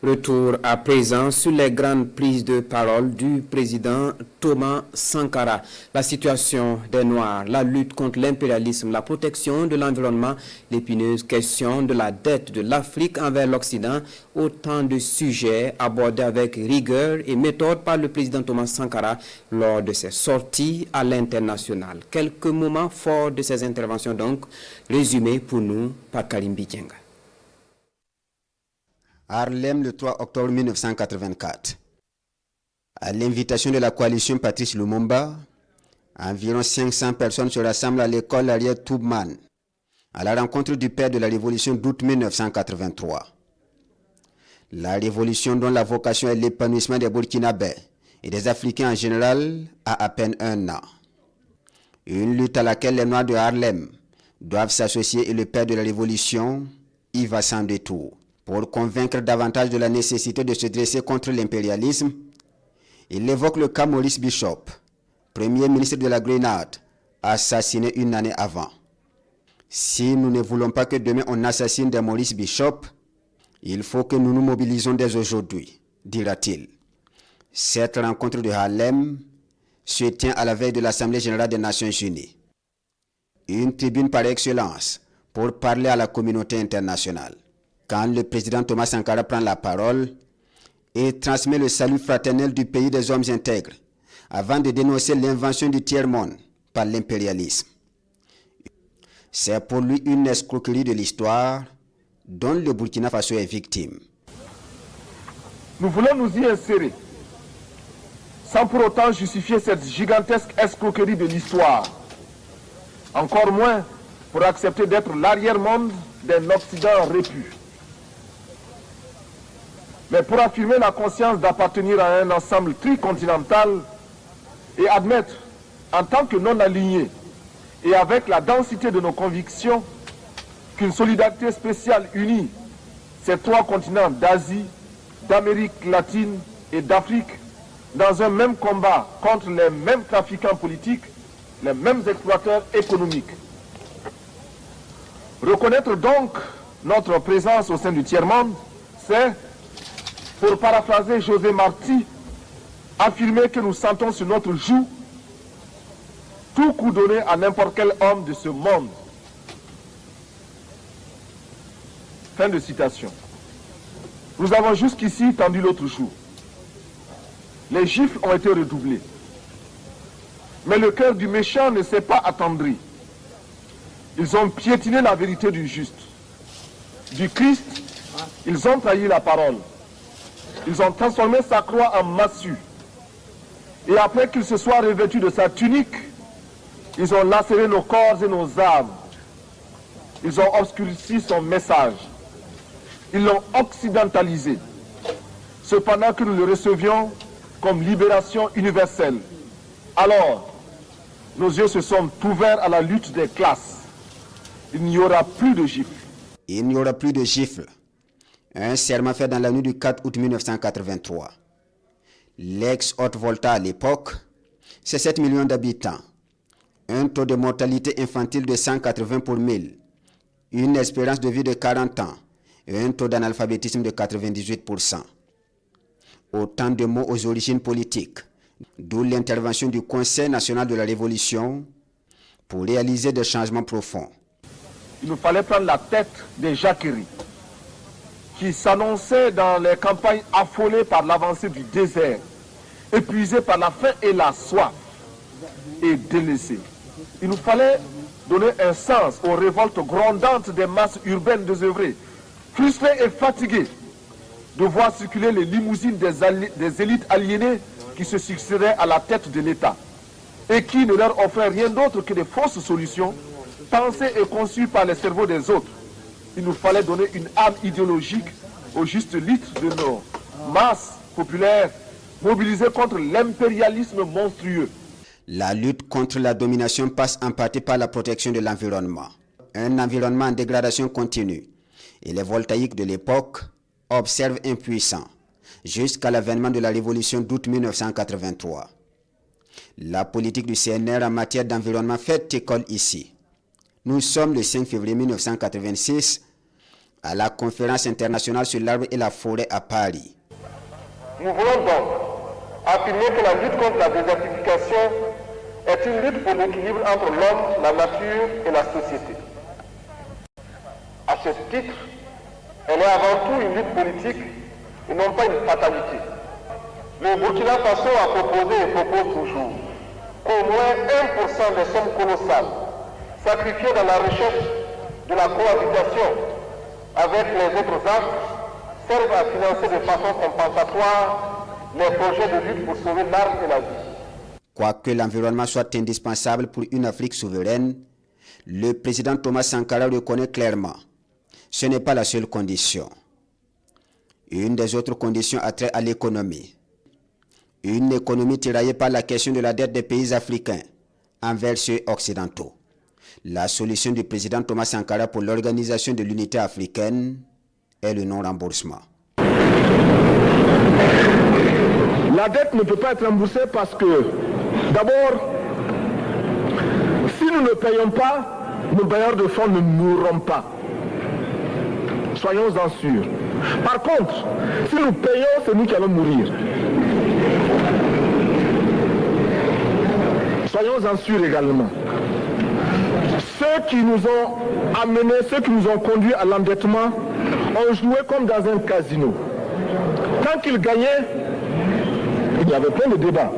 Retour à présent sur les grandes prises de parole du président Thomas Sankara. La situation des Noirs, la lutte contre l'impérialisme, la protection de l'environnement, l'épineuse question de la dette de l'Afrique envers l'Occident, autant de sujets abordés avec rigueur et méthode par le président Thomas Sankara lors de ses sorties à l'international. Quelques moments forts de ces interventions donc, résumés pour nous par Karim Bikenga. Harlem le 3 octobre 1984. À l'invitation de la coalition Patrice Lumumba, environ 500 personnes se rassemblent à l'école Harriet Tubman, à la rencontre du père de la révolution d'août 1983. La révolution dont la vocation est l'épanouissement des Burkinabés et des Africains en général a à peine un an. Une lutte à laquelle les Noirs de Harlem doivent s'associer et le père de la révolution y va sans détour. Pour convaincre davantage de la nécessité de se dresser contre l'impérialisme, il évoque le cas Maurice Bishop, premier ministre de la Grenade, assassiné une année avant. Si nous ne voulons pas que demain on assassine des Maurice Bishop, il faut que nous nous mobilisons dès aujourd'hui, dira-t-il. Cette rencontre de Harlem se tient à la veille de l'Assemblée générale des Nations unies. Une tribune par excellence pour parler à la communauté internationale. Quand le président Thomas Sankara prend la parole et transmet le salut fraternel du pays des hommes intègres, avant de dénoncer l'invention du tiers-monde par l'impérialisme. C'est pour lui une escroquerie de l'histoire dont le Burkina Faso est victime. Nous voulons nous y insérer, sans pour autant justifier cette gigantesque escroquerie de l'histoire, encore moins pour accepter d'être l'arrière-monde d'un Occident répu. Mais pour affirmer la conscience d'appartenir à un ensemble tricontinental et admettre, en tant que non-alignés et avec la densité de nos convictions, qu'une solidarité spéciale unit ces trois continents d'Asie, d'Amérique latine et d'Afrique dans un même combat contre les mêmes trafiquants politiques, les mêmes exploiteurs économiques. Reconnaître donc notre présence au sein du tiers-monde, c'est, pour paraphraser José Marti, affirmer que nous sentons sur notre joue tout coup donné à n'importe quel homme de ce monde. Fin de citation. Nous avons jusqu'ici tendu l'autre joue. Les gifles ont été redoublés. Mais le cœur du méchant ne s'est pas attendri. Ils ont piétiné la vérité du juste. Du Christ, ils ont trahi la parole. Ils ont transformé sa croix en massue. Et après qu'il se soit revêtu de sa tunique, ils ont lacéré nos corps et nos âmes. Ils ont obscurci son message. Ils l'ont occidentalisé. Cependant que nous le recevions comme libération universelle. Alors, nos yeux se sont ouverts à la lutte des classes. Il n'y aura plus de gifles. Il n'y aura plus de gifles. Un serment fait dans la nuit du 4 août 1983. L'ex-Haute-Volta à l'époque, c'est 7 millions d'habitants. Un taux de mortalité infantile de 180 pour 1000. Une espérance de vie de 40 ans. Et un taux d'analphabétisme de 98%. Autant de mots aux origines politiques. D'où l'intervention du Conseil national de la Révolution pour réaliser des changements profonds. Il nous fallait prendre la tête des jacqueries qui s'annonçaient dans les campagnes affolées par l'avancée du désert, épuisées par la faim et la soif et délaissées. Il nous fallait donner un sens aux révoltes grondantes des masses urbaines désœuvrées, frustrées et fatiguées de voir circuler les limousines des élites aliénées qui se succédaient à la tête de l'État et qui ne leur offraient rien d'autre que des fausses solutions pensées et conçues par les cerveaux des autres. Il nous fallait donner une âme idéologique au juste litre de nos masses populaires mobilisées contre l'impérialisme monstrueux. La lutte contre la domination passe en partie par la protection de l'environnement. Un environnement en dégradation continue. Et les voltaïques de l'époque observent impuissants jusqu'à l'avènement de la révolution d'août 1983. La politique du CNR en matière d'environnement fait école ici. Nous sommes le 5 février 1986 à la conférence internationale sur l'arbre et la forêt à Paris. Nous voulons donc affirmer que la lutte contre la désertification est une lutte pour l'équilibre entre l'homme, la nature et la société. À ce titre, elle est avant tout une lutte politique et non pas une fatalité. Le Burkina Faso a proposé et propose toujours qu'au moins 1% des sommes colossales sacrifiées dans la recherche de la cohabitation avec les autres arbres servent à financer de façon compensatoire les projets de lutte pour sauver l'arbre et la vie. Quoique l'environnement soit indispensable pour une Afrique souveraine, le président Thomas Sankara reconnaît clairement que ce n'est pas la seule condition. Une des autres conditions a trait à l'économie. Une économie tiraillée par la question de la dette des pays africains envers ceux occidentaux. La solution du président Thomas Sankara pour l'organisation de l'unité africaine est le non-remboursement. La dette ne peut pas être remboursée parce que, d'abord, si nous ne payons pas, nos bailleurs de fonds ne mourront pas. Soyons-en sûrs. Par contre, si nous payons, c'est nous qui allons mourir. Soyons-en sûrs également. Ceux qui nous ont amenés, ceux qui nous ont conduits à l'endettement, ont joué comme dans un casino. Quand ils gagnaient, il y avait plein de débats.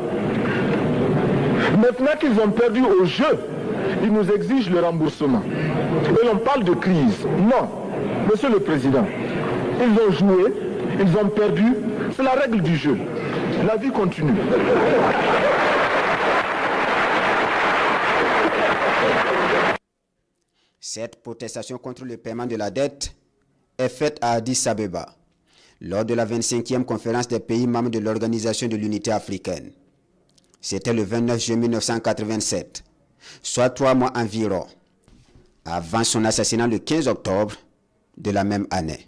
Maintenant qu'ils ont perdu au jeu, ils nous exigent le remboursement. Et l'on parle de crise. Non, monsieur le président, ils ont joué, ils ont perdu, c'est la règle du jeu. La vie continue. Cette protestation contre le paiement de la dette est faite à Addis Abeba, lors de la 25e conférence des pays membres de l'Organisation de l'Unité africaine. C'était le 29 juin 1987, soit 3 mois environ, avant son assassinat le 15 octobre de la même année.